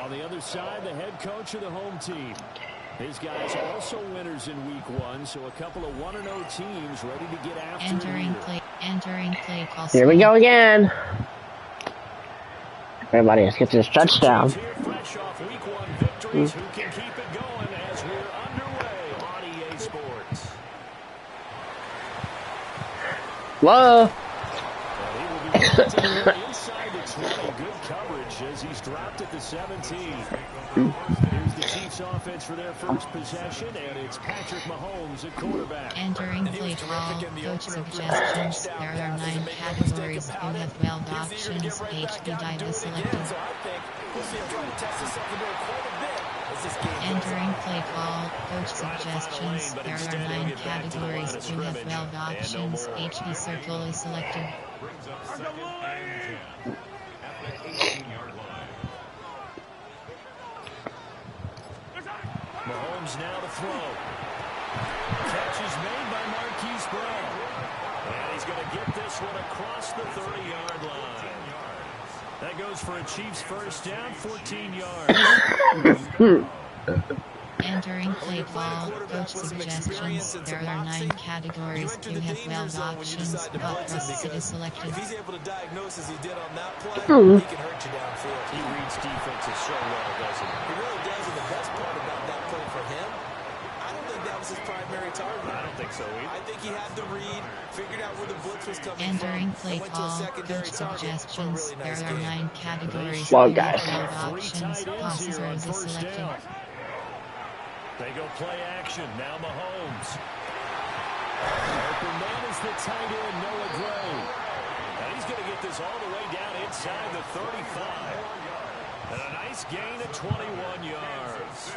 On the other side, the head coach of the home team. His guys also winners in week 1, so a couple of 1-0 teams ready to get after Entering play call. Here we go again. Everybody, let's get this touchdown. Fresh off week 1 victories, who can keep it going as we're underway on EA Sports. Whoa. He will be inside the 20. Good coverage as he's dropped at the 17. Here's the Chiefs offense for their first possession, and it's Patrick Mahomes at quarterback. Entering play call, coach suggestions. There are 9 categories. You have 12 options. HB diver selected. Entering play call, coach suggestions. There are 9 categories. You have 12 options. HB circle is selected. Mahomes now to throw. Catch is made by Marquise Brown. And he's going to get this one across the 30-yard line. That goes for a Chiefs first down, 14 yards. Entering play call, coach suggestions. There are 9 categories. You have 12 options. Opposite is selected. If he's able to diagnose as he did on that play, he can hurt you downfield. He reads defenses so well, doesn't he? He really does, and the best part about that play for him, I don't think that was his primary target. I don't think so either. I think he had to read, figured out where the blitz was coming Entering from. play call, coach suggestions. There are 9 categories. Well, You guys. have 12 options. Passes are selected. They go play action. Now Mahomes. Open man is the tight end, Noah Gray. And he's going to get this all the way down inside the 35. And a nice gain of 21 yards.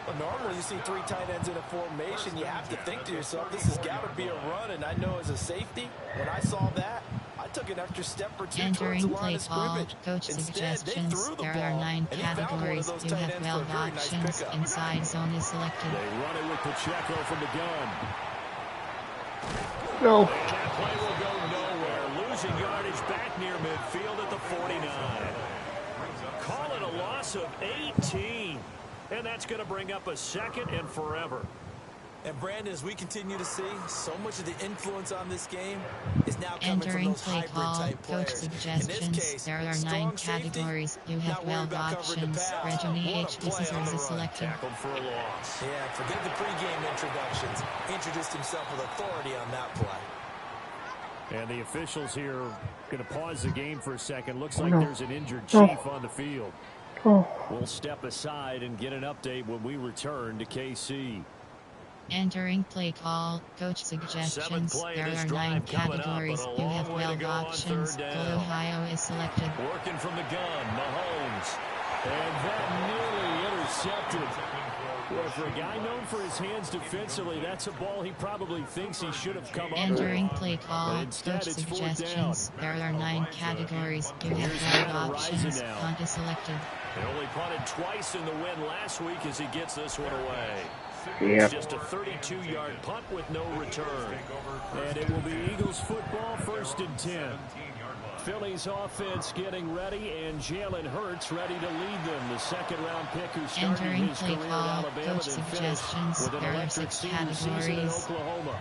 Well, normally you see 3 tight ends in a formation. You have to think to yourself, this has got to be a run. And I know as a safety, when I saw that, I took an extra step or 2 towards the line of scrimmage. Coach suggestions. There are 9 categories. You have 12 options. Inside zone is selected. They run it with Pacheco from the gun. No. And that play will go nowhere. Losing yardage back near midfield at the 49. Call it a loss of 18. And that's going to bring up a second and forever. And Brandon, as we continue to see, so much of the influence on this game is now coming from Entering those play call, hybrid-type coach players. suggestions. There are 9 categories. You have 12 options. Reggie HB scissors is selected. Tackled for a loss. Yeah, forget the pregame introductions. Introduced himself with authority on that play. And the officials here going to pause the game for a second. Looks like there's an injured Chief on the field. We'll step aside and get an update when we return to KC. Entering play call, coach suggestions. There are 9 categories. You have 12 options. Goal Ohio is selected. Working from the gun, Mahomes. And that nearly intercepted. Well, for a guy known for his hands defensively, that's a ball he probably thinks he should have come up with. Entering play call, coach suggestions. There are 9 categories. You have 12 options. Punt is selected. They only punted twice in the win last week as he gets this one away. Yep. It's just a 32-yard punt with no return. And it will be Eagles football, 1st and 10. Philly's offense getting ready, and Jalen Hurts ready to lead them. The second-round pick who started Entering his play career at call, Alabama coach and finished suggestions. with an There are electric 6 senior season in categories. Oklahoma.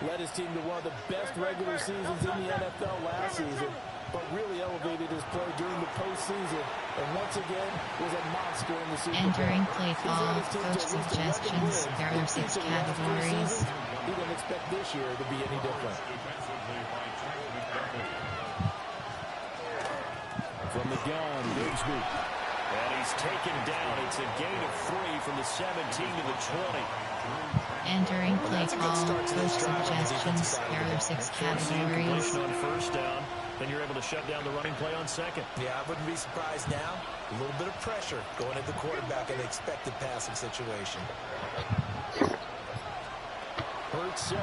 Led his team to one of the best regular seasons in the NFL last season, but really elevated his play during the postseason, and once again was a monster in the Super Bowl. Entering play call, coach suggestions. There are 6 categories. He didn't expect this year to be any different. From the gun, Bigsby. And he's taken down. It's a gain of 3 from the 17 to the 20. Entering play call, coach suggestions. There are 6 categories. On first down, then you're able to shut down the running play on second. Yeah, I wouldn't be surprised now. A little bit of pressure going at the quarterback in the expected passing situation.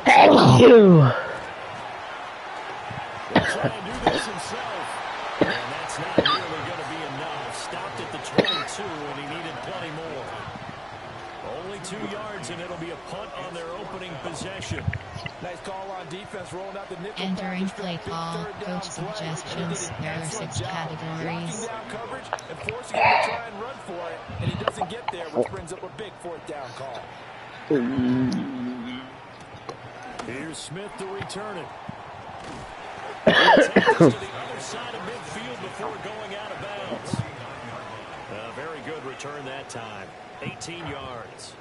Thank you. He'll try and do this himself. And that's not nearly going to be enough. Stopped at the 22, and he needed plenty more. Only 2 yards, and it'll be a punt on their opening possession. Nice call on defense, rolling out the nickel. Entering play call, coach suggestions. There are 6 categories. Down coverage and forcing him to try 4th down call. Here's Smith to return it. He takes us to the other side of midfield before going out of bounds. A very good return that time. 18 yards.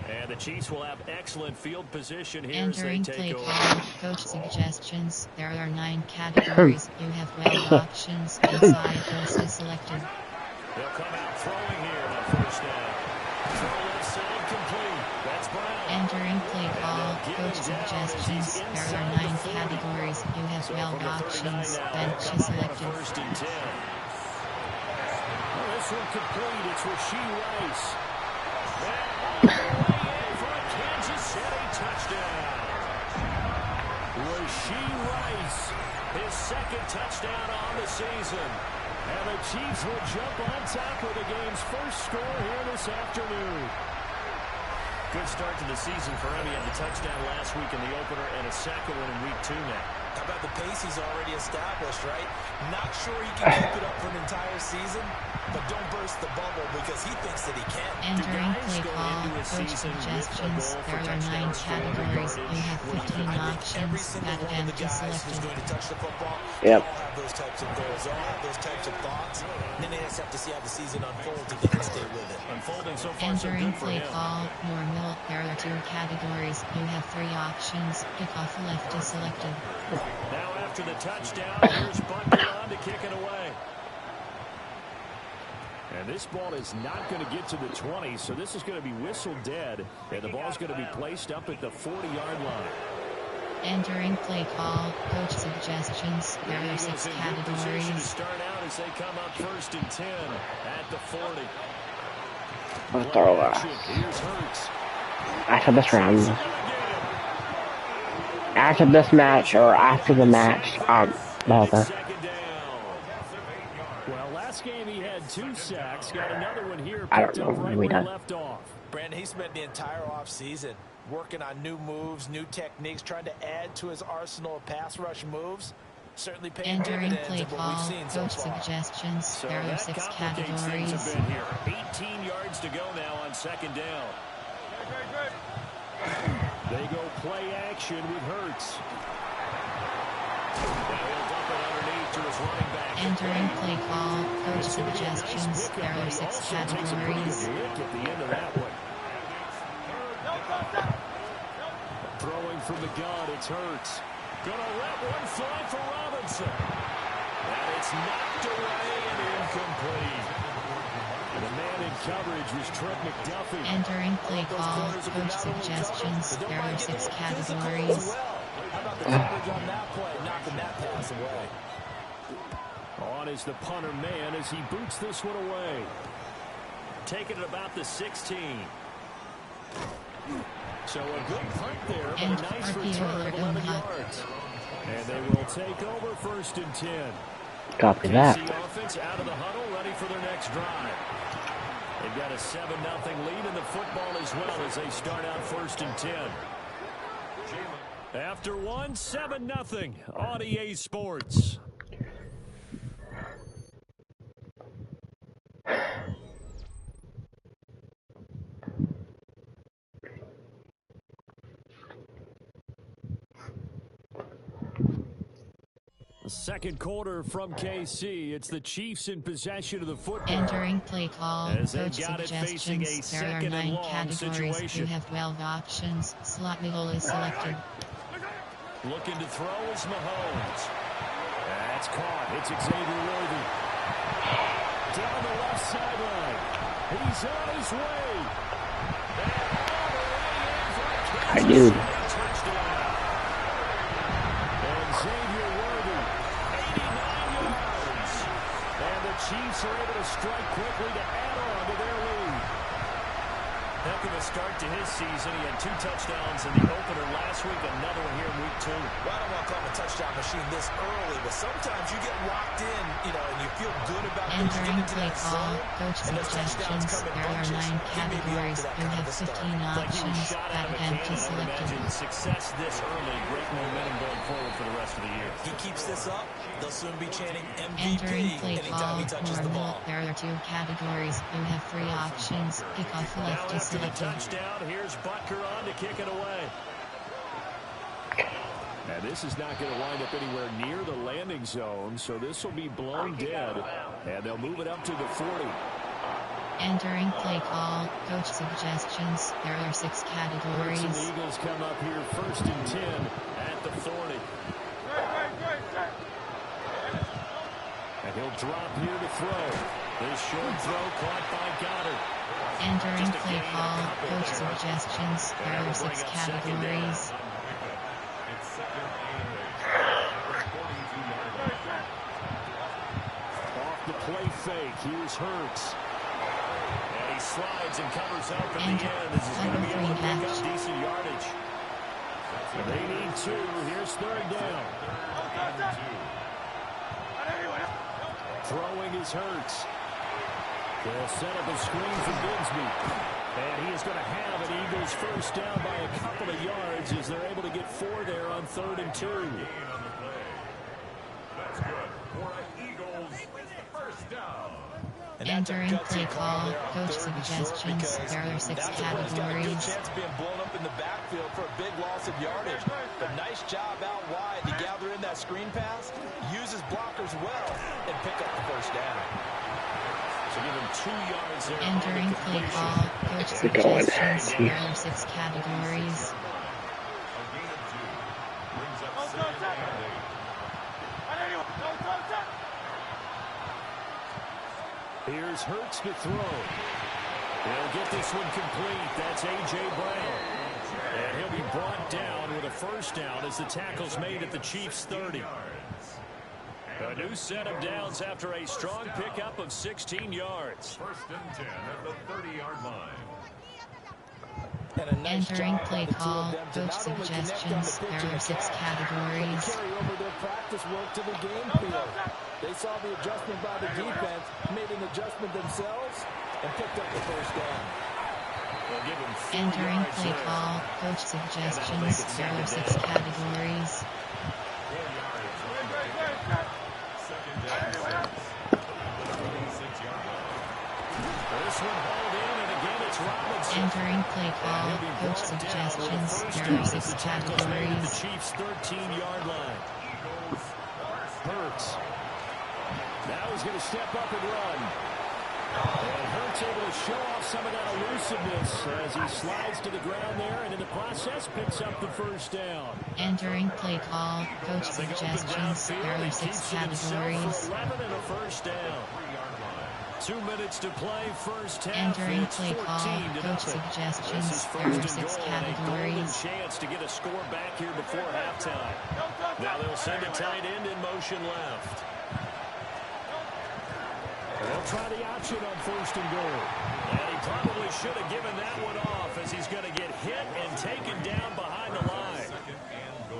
And the Chiefs will have excellent field position here Entering as they take play over. call, coach suggestions. There are 9 categories. You have 12 options. Inside coast is selected. They'll come out throwing here on 1st down. Throw left side complete. That's Brown. Entering play call, coach suggestions. There are 9 categories. You have 12 options. Bench is selected. 1st and 10. Oh, this one complete. It's Rashee Rice. And all the way in for a Kansas City touchdown. Rashee Rice, his 2nd touchdown on the season. And the Chiefs will jump on top of the game's first score here this afternoon. Good start to the season for him. He had the touchdown last week in the opener and a 2nd one in week 2 now. How about the pace he's already established, right? Not sure he can keep it up for an entire season, but don't burst the bubble because he thinks that he can. Entering play call, coach suggestions. There are 9 categories. You have 15 options. That bench is selected. Going to touch the football. Yep. They all have those types of goals. They all have those types of thoughts. And then they just have to see how the season unfolds if they can stay with it. Unfolding so far, so Entering good for play him. call, normal. There are 2 categories. You have 3 options. Kickoff left is selected. Now after the touchdown, here's Butker on to kick it away. And this ball is not going to get to the 20, so this is going to be whistled dead. And the ball's going to be placed up at the 40-yard line. Entering play call, coach suggestions. There are 6 Position to categories. start out as they come up 1st and 10 at the 40. I'll throw that. Here's Hurts. After this round. After this match or after the match, whatever. Second down. Well, last game he had 2 sacks. Got another one here. I don't Picked know. up right We where he done. left off. Brandon, he spent the entire offseason working on new moves, new techniques, trying to add to his arsenal of pass rush moves. Certainly paying Entering dividends play of what call, we've seen so coach far. suggestions. So There are that 6 complicates things categories. a bit here. 18 yards to go now on 2nd down. They go play action with Hurts. Now he'll dump it underneath to his running back. Entering play call, coach It's gonna be a nice suggestions. pickup, There but are he 6 also takes a pretty good categories. hit at the end of that one. Throwing from the gun, it's Hurts. Gonna let one fly for Robinson. And it's knocked away and incomplete. The man in coverage was Trent McDuffie. Entering play call, coach suggestions. There are 6 categories. How about the coverage on that play, knocking that pass away? On is the punter man as he boots this one away. Taking it about the 16. So a good punt there, but And a nice RPO return of alert 11 on hot. yards. And they will take over 1st and 10. Copy that. KC offense out of the huddle, ready for their next drive. They've got a 7-0 lead in the football as well as they start out 1st and 10. After 1, 7-0 on EA Sports. Second quarter from KC. It's the Chiefs in possession of the football. Entering play call, As they coach got it facing a suggestions. There are 2nd and 9 long categories. situation. You have 12 options. Slot middle is selected. Looking to throw is Mahomes. That's caught. It's Xavier Worthy. Down the left sideline. He's on his way. And all the way in for a I do. touchdown. And Xavier Worthy, 89 yards. And the Chiefs are able to strike quickly to add on to their lead. Heck of a start to his season. He had 2 touchdowns in the opener last week, another one here in week 2. Well, I don't want to call him a touchdown machine this early, but sometimes you get locked in, and you feel good about things. You get Entering into play that call, zone, coach and those touchdowns suggestions. come in There are bunches. 9 He may be up categories. to that You kind have of a start. 15 Like he was options. shot out That of a bench cannon. is I would selected. imagine success this early, great momentum going forward for the rest of the year. He keeps this up, they'll soon be chanting Entering MVP play anytime call, he touches the normal. ball. There are 2 categories. You have 3 options. Kickoff left is after the touchdown, here's Butker on to kick it away. And this is not going to wind up anywhere near the landing zone, so this will be blown dead. And they'll move it up to the 40. Entering play call, coach suggestions. There are 6 categories. And the Eagles come up here 1st and 10 at the 40. And he'll drop here to throw. This short throw caught by Goddard. Entering play call, coach suggestions. There are 6 categories. Off the play fake, here's Hurts. And he slides and covers up at the end. This is going to be able to pick up decent yardage. They need 2. Here's 3rd down. Throwing is Hurts. They'll set up a screen for Bigsby. And he is going to have an Eagles 1st down by a couple of yards as they're able to get 4 there on 3rd and 2. That's good for an Eagles 1st down. Entering play call, coach suggestions. There are 6 categories. Got a good chance of being blown up in the backfield for a big loss of yardage. But nice job out wide to gather in that screen pass, use his blockers well, and pick up the 1st down. So give him 2 yards there. Entering play call, coach suggestions. There are 6 categories. Here's Hurts to throw. He'll get this one complete. That's A.J. Brown. And he'll be brought down with a 1st down as the tackle's made at the Chiefs' 30. A new set of downs after a strong pickup of 16 yards. 1st and 10 at the 30-yard line. Entering play call, coach suggestions. There are 6 categories. Carry over their practice work to the game field. They saw the adjustment by the defense, made an adjustment themselves, and picked up the 1st down. Entering play call, coach suggestions. There are 6 categories. This one hauled in, and again it's Robinson. Entering play call, coach suggestions. There are 6 categories. The Chiefs' 13-yard line. Hurts. Now he's going to step up and run. And Hurts able to show off some of that elusiveness as he slides to the ground there, and in the process picks up the 1st down. Entering play call, coach suggestions. There are 6 categories. 11 and a 1st down. 2 minutes to play, 1st half. Entering play call, coach suggestions. There are 6 categories. Chance to get a score back here before halftime. Now they'll send a tight end in motion left. They'll try the option on 1st and goal. And he probably should have given that one off as he's going to get hit and taken down behind the line.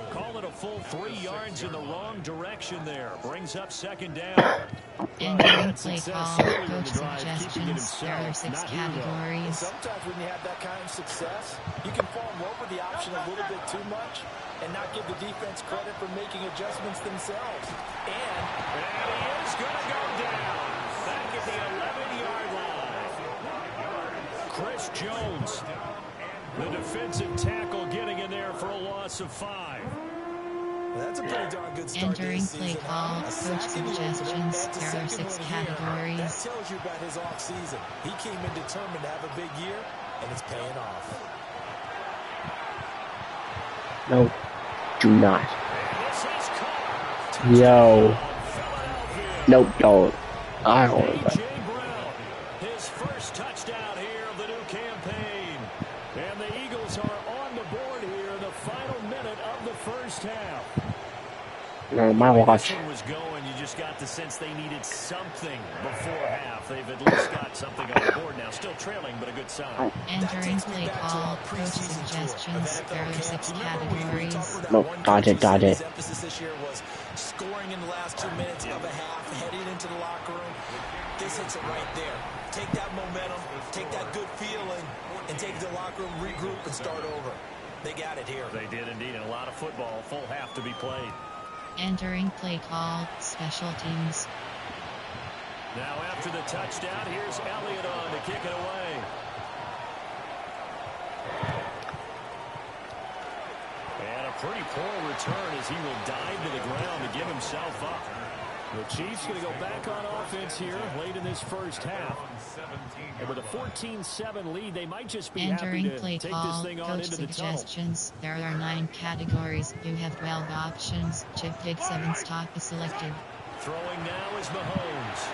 Call it a full 3 yards in the wrong direction there. Brings up 2nd down. Entering play call, coach suggestions. There are 6 categories. Sometimes when you have that kind of success, you can fall in love with the option a little bit too much and not give the defense credit for making adjustments themselves. And he is going to go down back at the 11-yard line. Chris Jones, the defensive tackle, getting in there for a loss of 5. That's a pretty darn good start. Entering play call, coach suggestions. There are 6 categories. That tells you about his offseason. He came in determined to have a big year, and it's paying off. No, do not. Yo. Nope, don't. I don't want that. His 1st touchdown here of the new campaign. And the Eagles are on the board here in the final minute of the 1st half. No, my watch. Was going, you just got the sense they needed something before half. They've at least got something on the board now. Still trailing, but a good sign. Entering play call, coach suggestions. There are 6 categories. No, dodge it, dodge it. Emphasis this year was scoring in the last 2 minutes of a half, heading into the locker room. This hits it right there. Take that momentum, take that good feeling, and take the locker room, regroup, and start over. They got it here. They did indeed, and a lot of football, full half to be played. Entering play call, special teams. Now after the touchdown, here's Elliott on to kick it away. return as he will dive to the ground to give himself up. The Chiefs going to go back on offense here late in this first half. And with a 14-7 lead, they might just be happy to take this thing on into the tunnel. There are 9 categories. You have 12 options. Chip pick 7 stock is selected. Throwing now is Mahomes.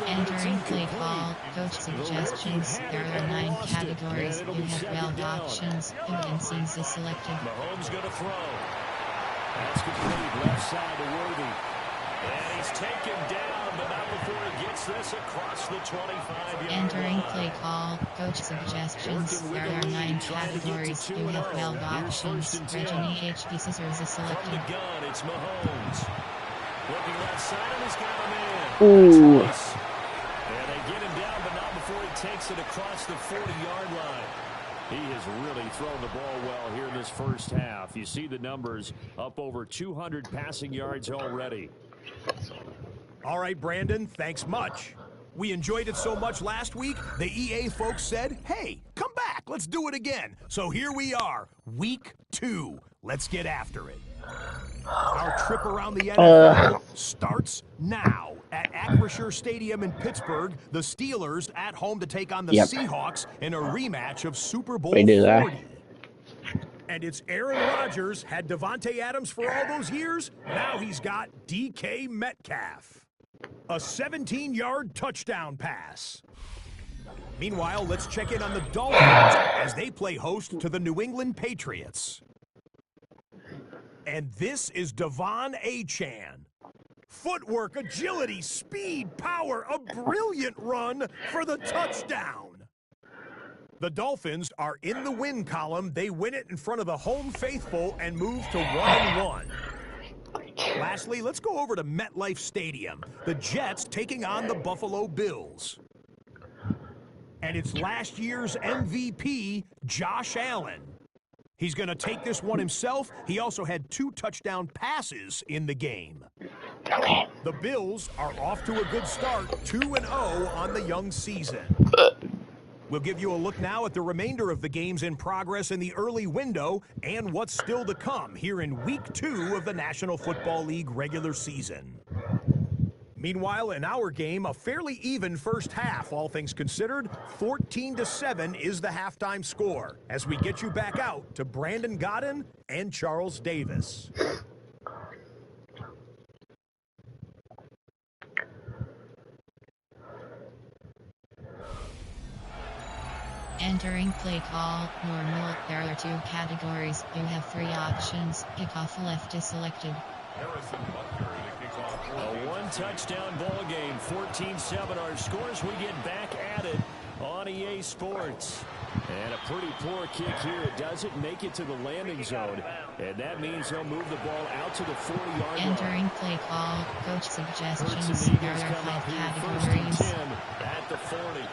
Entering play call, coach suggestions. There are 9 categories. You have 12 options. Instances is selected. Mahomes going to throw. That's complete left side to Worthy. And he's taken down, but not before he gets this across the 25-yard line. Entering play call, coach suggestions. There are 9 categories. You have 12 options. Reggie H.D. Scissors is selected. From the gun, it's Mahomes. Looking left side, and he's got him in. Ooh. Nice. And they get him down, but not before he takes it across the 40-yard line. He has really thrown the ball well here in this first half. You see the numbers, up over 200 passing yards already. All right, Brandon, thanks much. We enjoyed it so much last week, the EA folks said, hey, come back, let's do it again. So here we are, week 2. Let's get after it. Our trip around the NFL starts now. At Acrisure Stadium in Pittsburgh, the Steelers at home to take on the Seahawks in a rematch of Super Bowl 40. And it's Aaron Rodgers, had Devontae Adams for all those years. Now he's got DK Metcalf. A 17-yard touchdown pass. Meanwhile, let's check in on the Dolphins as they play host to the New England Patriots. And this is Devon Achane. Footwork, agility, speed, power, a brilliant run for the touchdown. The Dolphins are in the win column. They win it in front of the home faithful and move to 1-1. Lastly, let's go over to MetLife Stadium. The Jets taking on the Buffalo Bills. And it's last year's MVP, Josh Allen. He's going to take this one himself. He also had 2 touchdown passes in the game. The Bills are off to a good start, 2-0 on the young season. We'll give you a look now at the remainder of the games in progress in the early window and what's still to come here in Week 2 of the National Football League regular season. Meanwhile, in our game, a fairly even first half, all things considered. 14-7 is the halftime score as we get you back out to Brandon Godden and Charles Davis. Entering play call, normal. There are 2 categories. You have 3 options. Kickoff left is selected. A 1-touchdown ball game, 14-7 our scores. We get back at it on EA Sports. And a pretty poor kick here. It doesn't make it to the landing zone. And that means he'll move the ball out to the 40-yard line. Entering play call, coach suggestions. There are 5 categories. At the 40.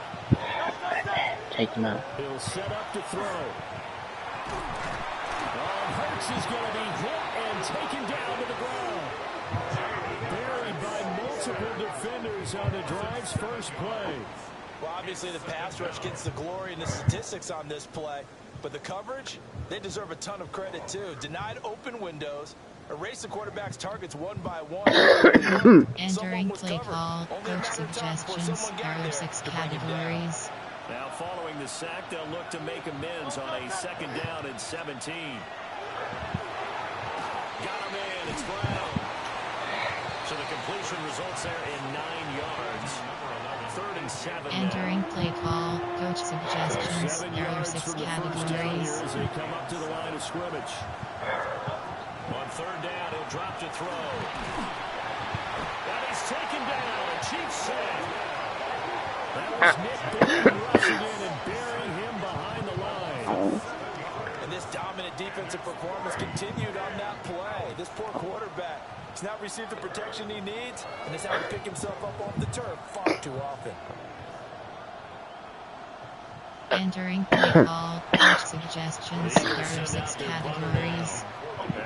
Take him out. He'll set up to throw. Hurts is going to be hit and taken down to the ground. Buried by multiple defenders on the drive's first play. Well, obviously the pass rush gets the glory and the statistics on this play, but the coverage, they deserve a ton of credit too. Denied open windows, erased the quarterback's targets one by one. Entering play call, coach suggestions. There are 6 categories. Now following the sack, they'll look to make amends on a 2nd down and 17. Got him in, it's Brown. So the completion results there in 9 yards. 3rd and 7. Entering play call, coach suggestions. 7 There are yards 6 for the first down here categories. as they come up to the line of scrimmage. On 3rd down, he'll drop to throw. And he's taken down. A Chiefs sack. That was Nick Bailey rushing in and burying him behind the line. And this dominant defensive performance continued on that play. This poor quarterback has not received the protection he needs and has had to pick himself up off the turf far too often. Entering play call, coach suggestions. There are 6 categories.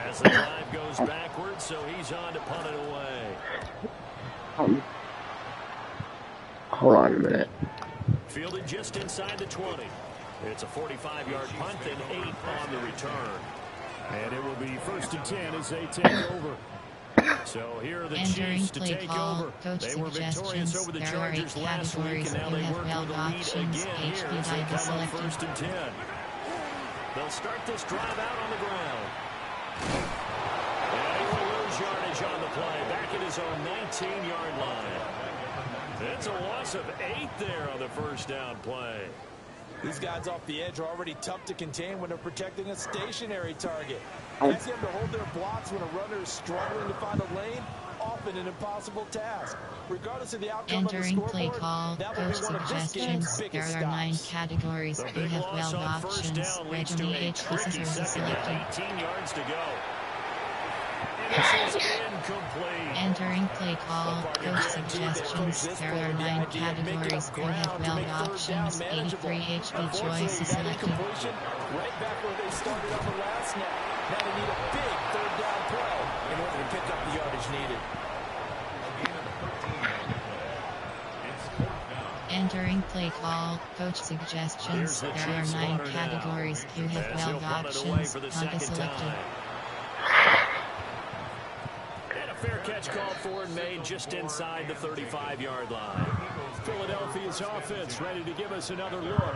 As the drive goes backwards, so he's on to punt it away. Hold on a minute. Fielded just inside the 20. It's a 45-yard punt and 8 on the return. And it will be 1st and 10 as they take over. So here are the Chiefs to take over. They were victorious over the Chargers last week, and now they work with a lead again here as they come up 1st and 10. They'll start this drive out on the ground. And he will lose yardage on the play, back at his own 19-yard line. That's a loss of 8 there on the first down play. These guys off the edge are already tough to contain when they're protecting a stationary target. Asking them to hold their blocks when a runner is struggling to find a lane, often an impossible task. Regardless of the outcome of the scoreboard, play call, coach suggestions. There are 9 categories. You have 12 options. Regionally each pieces are selected. 18 yards to go. This is incomplete. Entering play call, coach suggestions. There are 9 categories. You have 12 options. 83 HB choice is selected. Right back where they started on the last snap. Now they need a big third down play in order to pick up the yardage needed. Entering play call, coach suggestions. There are 9 categories. You have 12 options. Hunt is selected. Fair catch called for and made just inside the 35-yard line. Philadelphia's offense ready to give us another look.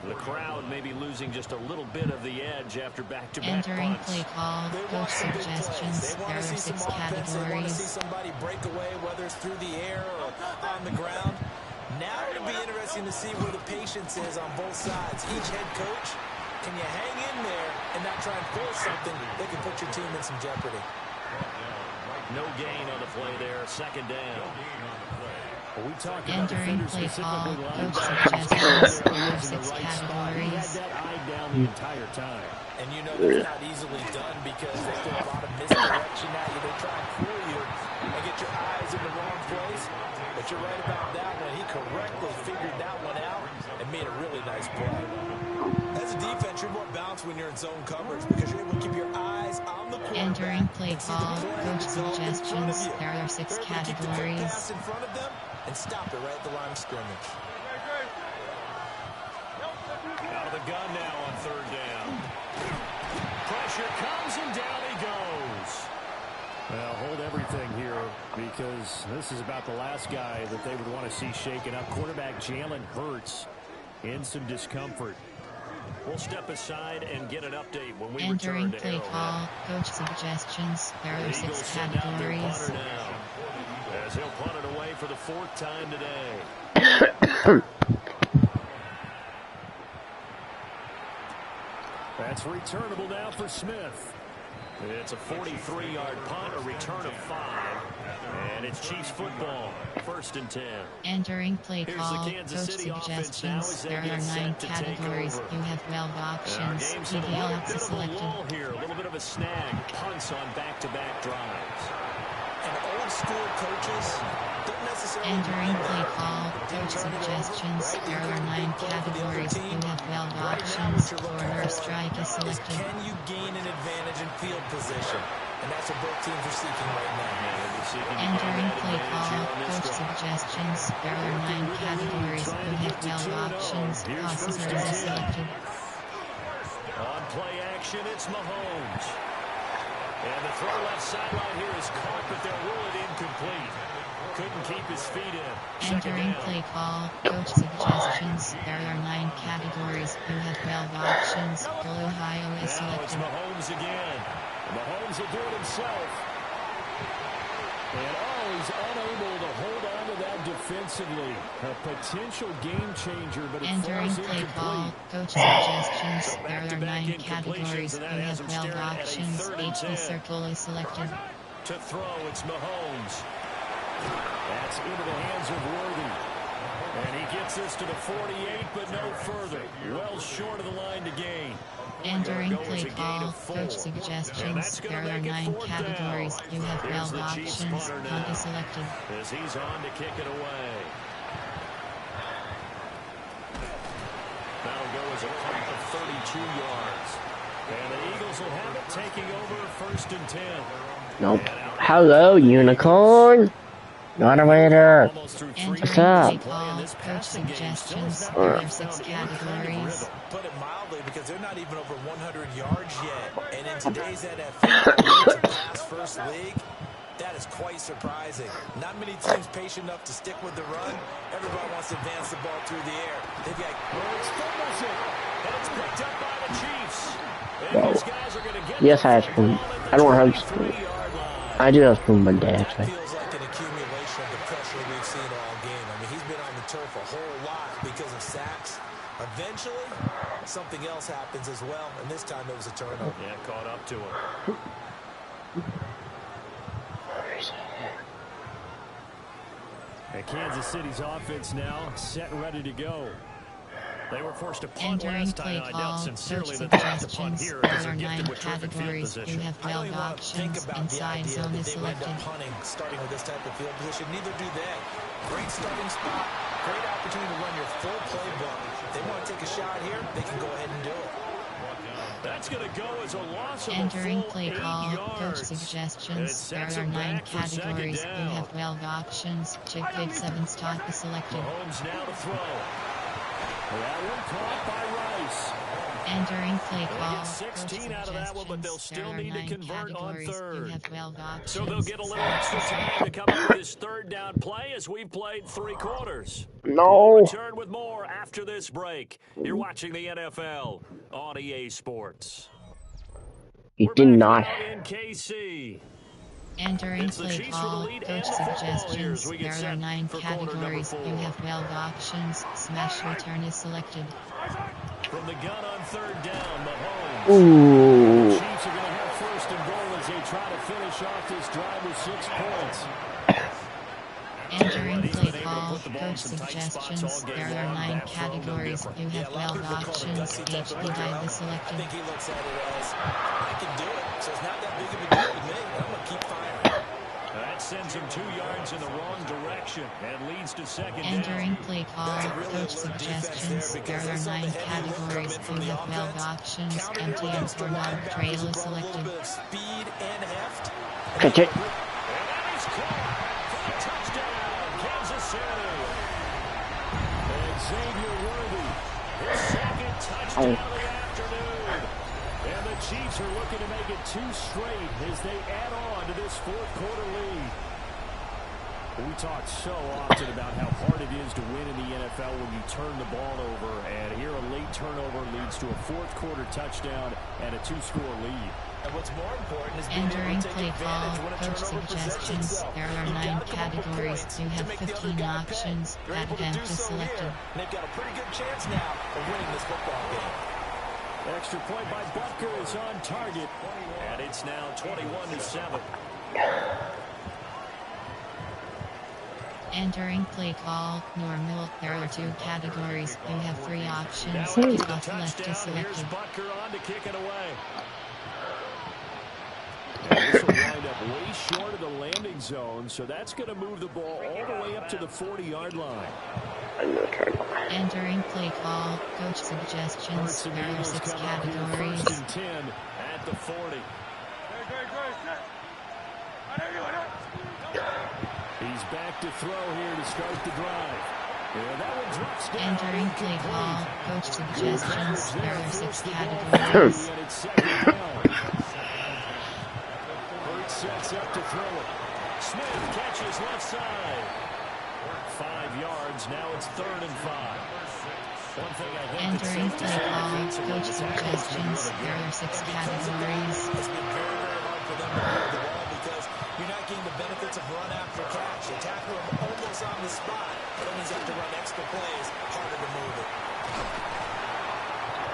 The crowd may be losing just a little bit of the edge after back-to-back Entering punts. play call, coach suggestions. There are 6 categories. They want to see somebody break away, whether it's through the air or on the ground. Now it'll be interesting to see where the patience is on both sides. Each head coach, can you hang in there and not try and force something that can put your team in some jeopardy? No gain on the play there, 2nd down. We talked about Entering defenders play call, specifically coach linebackers. suggestions. There are 6 He had categories. that eye down the entire time. And you know that's not easily done because they throw a lot of misdirection at you. They try and fool you and get your eyes in the wrong place. But you're right about that one. He correctly figured that one out and made a really nice play. As a defense, you're more balanced when you're in zone coverage because you're able to keep your eyes on the quarterback. Entering play call, coach suggestions. There are 6 categories. Pass in front of them and stop it right at the line of scrimmage. Out of the gun now on 3rd down. Pressure comes and down he goes. Well, hold everything here because this is about the last guy that they would want to see shaken up. Quarterback Jalen Hurts in some discomfort. We'll step aside and get an update when we Entering return to play Arrowhead. call, coach suggestions. There The are Eagles 6 send out their categories. punter now, as he'll punt it away for the 4th time today. That's returnable now for Smith. It's a 43-yard punt, a return of 5, and it's Chiefs football, 1st and 10. Entering play Here's call, the Kansas coach City offense now suggestions. as they There get are 9 set to take categories. over. You have 12 Our options. game's in a PDL little is bit of a selected. lull here, a little bit of a snag. Punts on back-to-back drives. And old school coaches don't necessarily Entering play call, coach suggestions. There are 9 categories. You have 12 options. Corner strike is selected. Can you gain an advantage in field position? And that's what both teams are seeking right now. Entering play call, coach suggestions. There are 9 categories. You have 12 options. Passes are selected. On play action, it's Mahomes. And the throw left sideline here is caught, but they'll rule it incomplete. Couldn't keep his feet in. Entering play call, coach suggestions. There are 9 categories. You have 12 options. Blue Ohio is Now it's selected. Mahomes again. Mahomes will do it himself. And he's unable to hold on to that defensively. A potential game changer, but it Entering falls play call, incomplete. coach suggestions. So There are back-to-back 9 categories. incompletions, and You that has have him 12 staring at a options. 3rd and 10. HB circle is selected. To throw, it's Mahomes. That's into the hands of Worthy. And he gets this to the 48, but no further. Well short of the line to gain. Entering play call, coach suggestions. There are 9 categories. You have 12 options. Punt is selected. As he's on to kick it away. That'll go as a punt of 32 yards. And the Eagles will have it, taking over 1st and 10. Nope. Hello, unicorn. Moderator. What's up? Coach suggestions. There are 6 categories. Put it mildly, because they're not even over 100 yards yet. And in today's NFL, it's a pass-first league. That is quite surprising. Not many teams patient enough to stick with the run. Everybody wants to advance the ball through the air. They've got fumbles it, and it's picked up by the Chiefs. Whoa. Yes, I have spoon. I don't have spoon. I do have spoon one day, actually. Feels like an accumulation of the pressure we've seen all game. I mean, he's been on the turf a whole lot because of sacks. Eventually, something else happens as well, and this time it was a turnover. Yeah, caught up to him. And Kansas City's offense now set and ready to go. They were forced to punt last time. I doubt sincerely that they have to punt here because they're gifted with terrific field position. You have 12 options. Inside zone is selected. Punting, starting with this type of field position, neither do they. Great starting spot, great opportunity to run your full playbook. If they want to take a shot here, they can go ahead and do it. That's going to go as a loss of Entering a full play 8 call. yards. Coach suggestions. There sets are them 9 back for second categories. You down. have 12 options. Chick Big 7 stock is selected. Mahomes now to throw. That one caught by Rice. Entering play They'll call. get 16 out of that one, but they'll still need to convert on third. You have 12 options. So they'll get a little extra time to come up with this third down play as we've played 3 quarters. No. We'll return with more after this break. You're watching the NFL on EA Sports. You We're did back not. now in KC. Entering It's the play Chiefs with call. the lead Coach and the football here suggestions. as we get There set are 9 for quarter number categories. 4. You have 12 options. Smash return is selected. From the gun on third down, Mahomes. Ooh. The Chiefs are going to have first and goal as they try to finish off this drive with 6 points. Entering play call. Coach suggestions. There are 9 categories. You have 12 options. HP dive is I selected. think he looks at it as, I can do it, so it's not that big of a deal to me. I'm going to keep firing. That sends him 2 yards in the wrong direction and leads to second down. Entering play call. Coach suggestions. There are 9 categories. You have 12 options. MTN for non-trail is selected. Speed and heft. Catch it. And that is caught for a touchdown, Kansas City. And Xavier Worthy, his second touchdown of the afternoon. And the Chiefs are looking to make it 2 straight as they add on to this 4th quarter lead. We talk so often about how hard it is to win in the NFL when you turn the ball over, and here a late turnover leads to a 4th quarter touchdown and a 2-score lead. And what's more important is being Entering able to play take call. advantage when a Coach turnover presents suggestions. itself. There are You've 9 got to come up with categories. points You to have make the other 15 guy pay. options. They're That able to event do is so selected. here, and they've got a pretty good chance now of winning this football game. Extra point by Butker is on target, and it's now 21-7. Entering play call. Normal. There are 2 categories. You have 3 Now options. after the Kickoff left is touchdown, here's selected. Butker on to kick it away. And this will wind up way short of the landing zone, so that's going to move the ball all the way up to the 40-yard line. Entering play call. Coach suggestions. Hurts and There are Eagles 6 come up here categories. 1st and 10 at the 40. He's back to throw here to start the drive. Yeah, that one drops down. Entering play incomplete. call. Coach suggestions. There are 6 And categories. it's second down. Hurts sets up to throw it. Smith catches left side. 5 yards. Now it's 3rd and 5. One thing I think Entering that's play safe to say call. defensively, Coach the tackles have been suggestions. really There good. are 6 It's categories. been very, very hard for them to move the ball because you're not getting the benefits of run after catch. You tackle them almost on the spot. That means you have to run extra plays, harder to move it.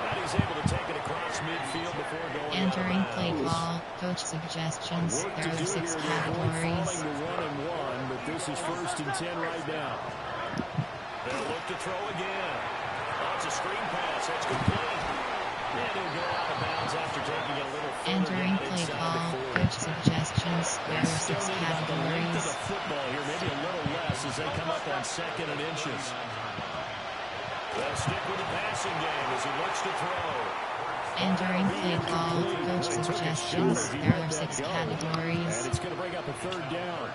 And he's able to take it across midfield before going Entering out of play bounds. call. Coach suggestions. Work There to are do 6 here. They're both categories. falling to 1-1, but this is 1st and 10 right now. They'll look to throw again. Oh, it's a screen pass. That's complete. And he'll go out of bounds after taking a little further Entering down play inside call. the 40. Coach suggestions. There They are still 6 need about the length of categories. the football here, maybe a little less as they come up on 2nd and inches. They'll stick with the passing game as he looks to throw. Entering play call. Coach He took a shot suggestions. as he There let are that 6 go. categories. And it's going to bring up a 3rd down.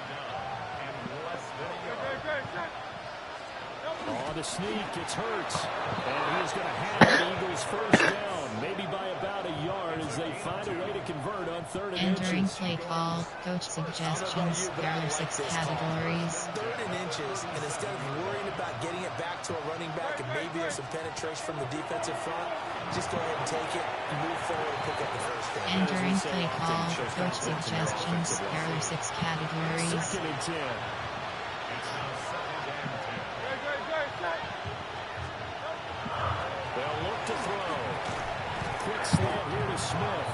On the sneak, it's Hurts. And he's going to have the Eagles first down, maybe by about a yard as they find a way to convert on 3rd and Entering inches. play call, coach suggestions, there are 6 categories. 3rd and inches, and instead of worrying about getting it back to a running back and maybe there's some penetration from the defensive front, just go ahead and take it, move forward, and pick up the first down. Entering play call, coach suggestions, there are 6 categories. 2nd and 10. They'll look to throw. Quick slant here to Smith.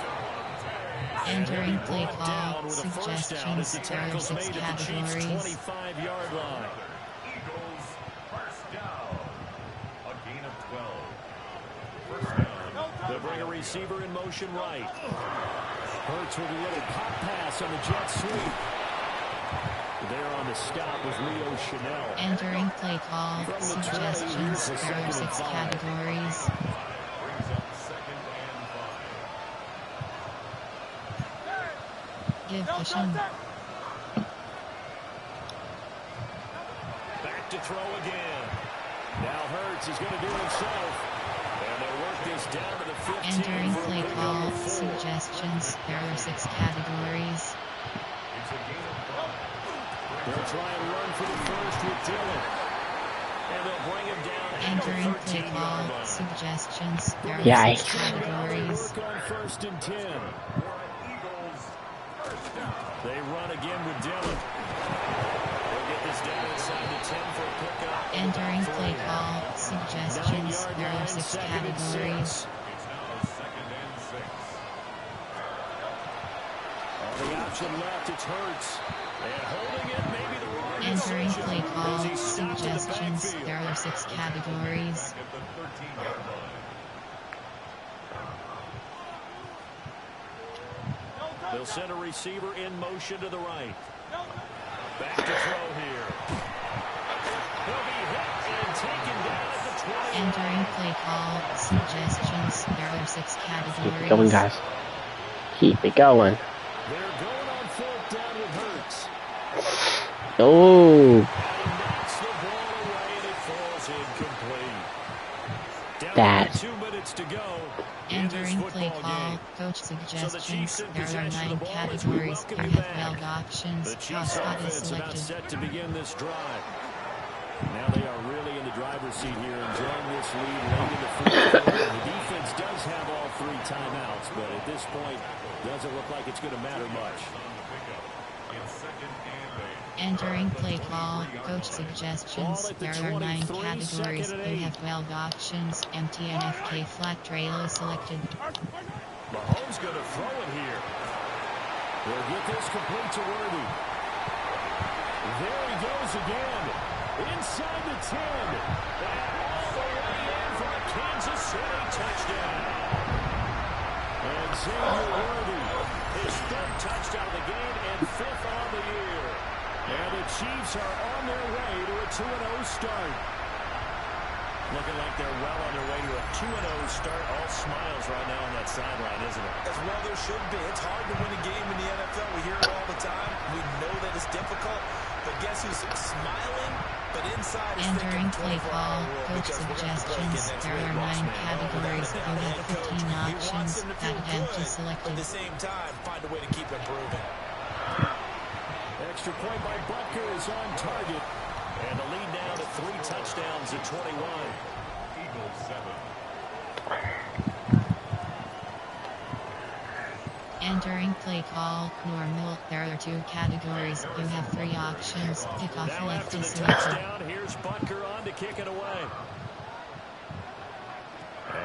Entering play Brought call, down with a first down as suggestions, the there are tackle's 6 made at the Chiefs' categories. 25-yard line. Eagles first down. A gain of 12. First down. They'll bring a receiver in motion right. Hurts with a little pop pass on the jet sweep. There on the stop was Leo Chanel. Entering play call, suggestions, there are 6 categories. Brings up 2nd and 5. Give cushion. Back to throw again. Now Hurts is going to do it himself. And they'll work this down to the 15. Entering for a play big call, number 4. suggestions, there are 6 categories. It's a gain of 5. They'll try and run for the first with Dillon. And they'll bring him down at Entering the play 13-yard call, line. suggestions, there are Yikes. 6 categories. Work on 1st and 10. Eagles first down. They run again with Dillon. They'll get this down inside the 10 for a pickup. Entering play call, suggestions, 9-yard there are line, 6 2nd and categories. 6. It's now 2nd and 6. On the option left, it's Hurts. And holding it, maybe the wrong Entering decision. play call, As he stopped in the suggestions, backfield. there are 6 categories. Back at the 13-yard line. They'll send a receiver in motion to the right. Back to throw here. He'll be hit and taken down at the 20. Entering play call, suggestions, there are 6 Keep categories. it going, guys. Keep it going. They're going on 4th down with Hurts. Oh, And he knocks the ball away and it falls incomplete. Down Bad. to 2 minutes to go in this Entering play football call, game. coach So the Chiefs suggestions, in there are possession of 9 the ball as we categories. welcome You you have back. 12 options. The Chiefs Hotspot is offense about selected. set to begin this drive. Now they are really in the driver's seat here, enjoying this lead late in the fourth quarter. The defense does have all 3 timeouts, but at this point, doesn't look like it's going to matter much. Entering play call, coach suggestions, there are 9 categories. You have 12 options. MTNFK flat trail is selected. Mahomes going to throw it here. They'll get this complete to Worthy. There he goes again. Inside the 10. And all the way in for a Kansas City touchdown. And Xavier Worthy, his 3rd touchdown of the game and 5th on the year. And the Chiefs are on their way to a 2-0 start. Looking like they're well on their way to a 2-0 start. All smiles right now on that sideline, isn't it? As well there should be. It's hard to win a game in the NFL. We hear it all the time. We know that it's difficult. But guess who's smiling? But inside is Entering thinking play call, coach suggestions, there are 9 categories. You have 15 options. That empty At selected. the same time, find a way to keep improving. Extra point by Butker is on target. And the lead now to 3 touchdowns at 21. Eagles 7. Entering play call, normal, there are 2 categories. You have 3 options. Kickoff Now left after is the selected. touchdown, here's Butker on to kick it away.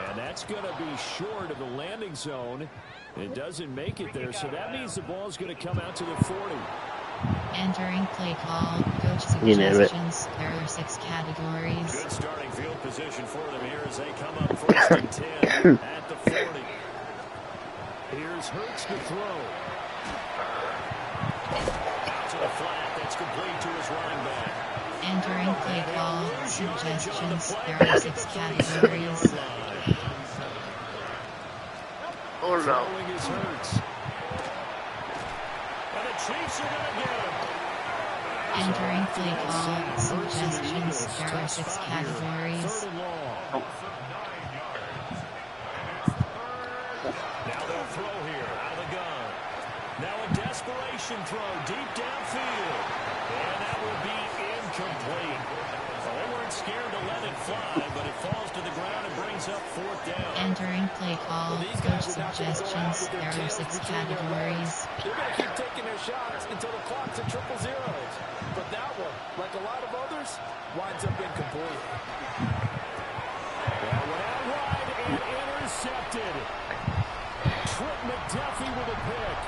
And that's going to be short of the landing zone. It doesn't make it there, so that means the ball's going to come out to the 40. Entering play call, coach You know it. suggestions, there are 6 categories. Good starting field position for them here as they come up 1st and 10 at the 40. Here's Hurts to throw. Out to the flat. That's complete to his running back. Entering play call, suggestions, there are 6 categories. oh no. Throwing his Hurts. And the Chiefs are going to get him. Entering play call, suggestions, there are 6 categories. Now they'll throw here, out of the gun. Now a desperation throw, deep downfield. And that will be incomplete. Well, they weren't scared to let it fly, but it falls to the ground and brings up 4th down. Entering play call, coach suggestions, there are 6 categories. They're going to keep taking their shots until the clock's at 0-0. But that one, like a lot of others, winds up incomplete. Well, went out wide and intercepted. Trent McDuffie with a pick.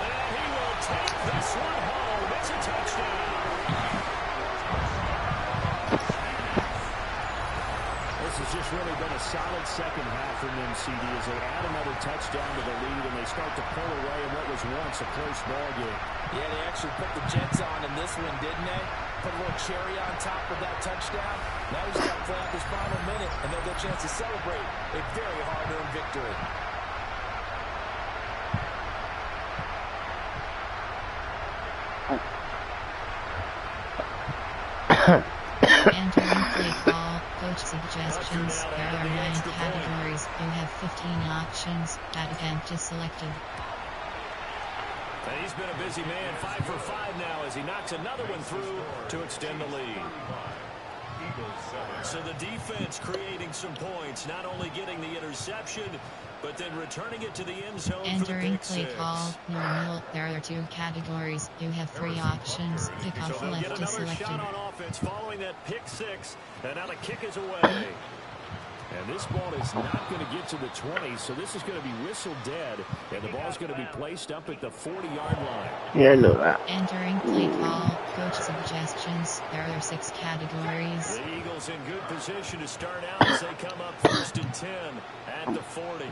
And he will take this one home. It's a touchdown. This has just really been a solid second half from them, CD, as they add another touchdown to the lead and they start to pull away in what was once a close ball game. Yeah, they actually put the Jets on in this one, didn't they? Put a little cherry on top of that touchdown. Now he's got to play out this final minute, and they'll get a chance to celebrate a very hard-earned victory. Entering play call, coach suggestions, there are 9 categories. You have 15 options. That event is selected. And he's been a busy man, 5 for 5 now as he knocks another one through to extend the lead. So the defense creating some points, not only getting the interception, but then returning it to the end zone. Entering play call, normal, there are 2 categories. You have 3 options. Pick off So left is selected. shot on offense following that pick 6, and now the kick is away. And this ball is not going to get to the 20, so this is going to be whistled dead, and the ball's going to be placed up at the 40-yard line. Yeah, I know that. Entering play call, coach suggestions, there are 6 categories. The Eagles in good position to start out as they come up 1st and 10 at the 40.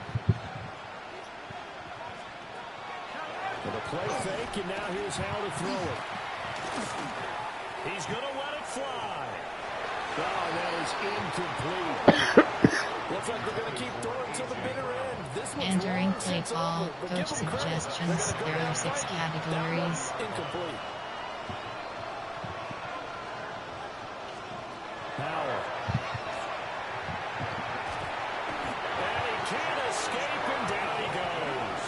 With a play fake, and now here's how to throw it. He's going to let it fly. Oh, that is incomplete. Looks like they're going to keep throwing to the bitter end. This one's Entering long play since call, over, but coach give them credit. suggestions, They're gonna there go are 6 that way. categories. That one's incomplete. Howell. And he can't escape, and down he goes.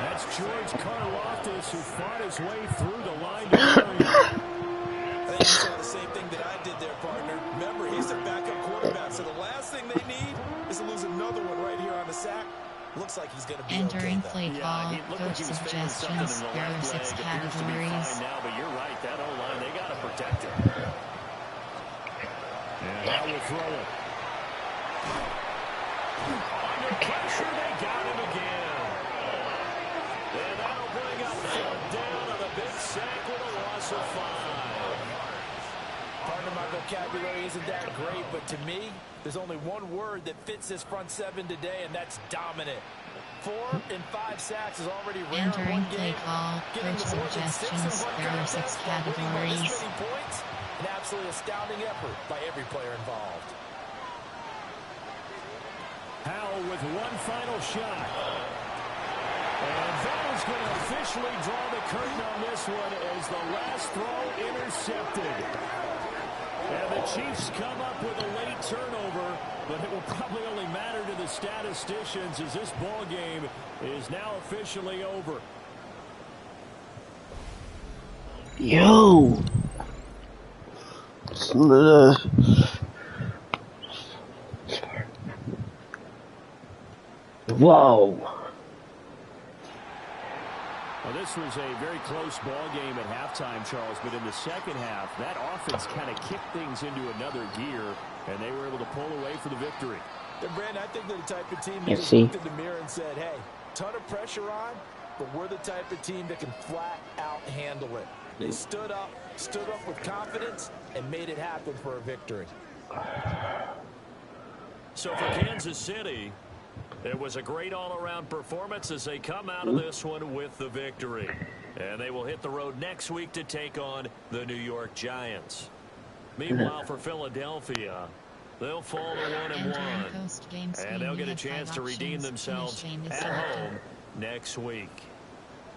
That's George Karlaftis, who fought his way through the line to carry. I think you saw the same thing that I did there, partner. Remember, he's their backup quarterback, so the last thing they need is to lose another one right here on the sack. Looks like he's going to be Entering okay, play call, he looked like coach he was failing something in suggestions, the there are left 6 leg. Appears to be categories. fine now, but you're right, that O-line, they got to protect him. And now we'll throw it. Under pressure, they got him again. And that'll bring up 4th down on a big sack with a loss of 5. Partner, my vocabulary isn't that great, but to me, there's only one word that fits this front 7 today, and that's dominant. 4 and 5 sacks is already rare in Entering one play game. call, Getting coach to more than 6 in suggestions, one there are 6 contest while winning by this categories. many points, an absolutely astounding effort by every player involved. Howell with one final shot. And that is going to officially draw the curtain on this one as the last throw intercepted. And the Chiefs come up with a late turnover, but it will probably only matter to the statisticians as this ball game is now officially over. Yo! Whoa! Well, this was a very close ball game at halftime, Charles, but in the second half, that offense kind of kicked things into another gear, and they were able to pull away for the victory. And Brandon, I think they're the type of team that Yes, just see? looked in the mirror and said, hey, ton of pressure on, but we're the type of team that can flat out handle it. They stood up with confidence, and made it happen for a victory. So for Kansas City, it was a great all-around performance as they come out of this one with the victory. And they will hit the road next week to take on the New York Giants. Meanwhile, for Philadelphia, they'll fall to 1-1. And they'll get a chance to redeem themselves at home next week.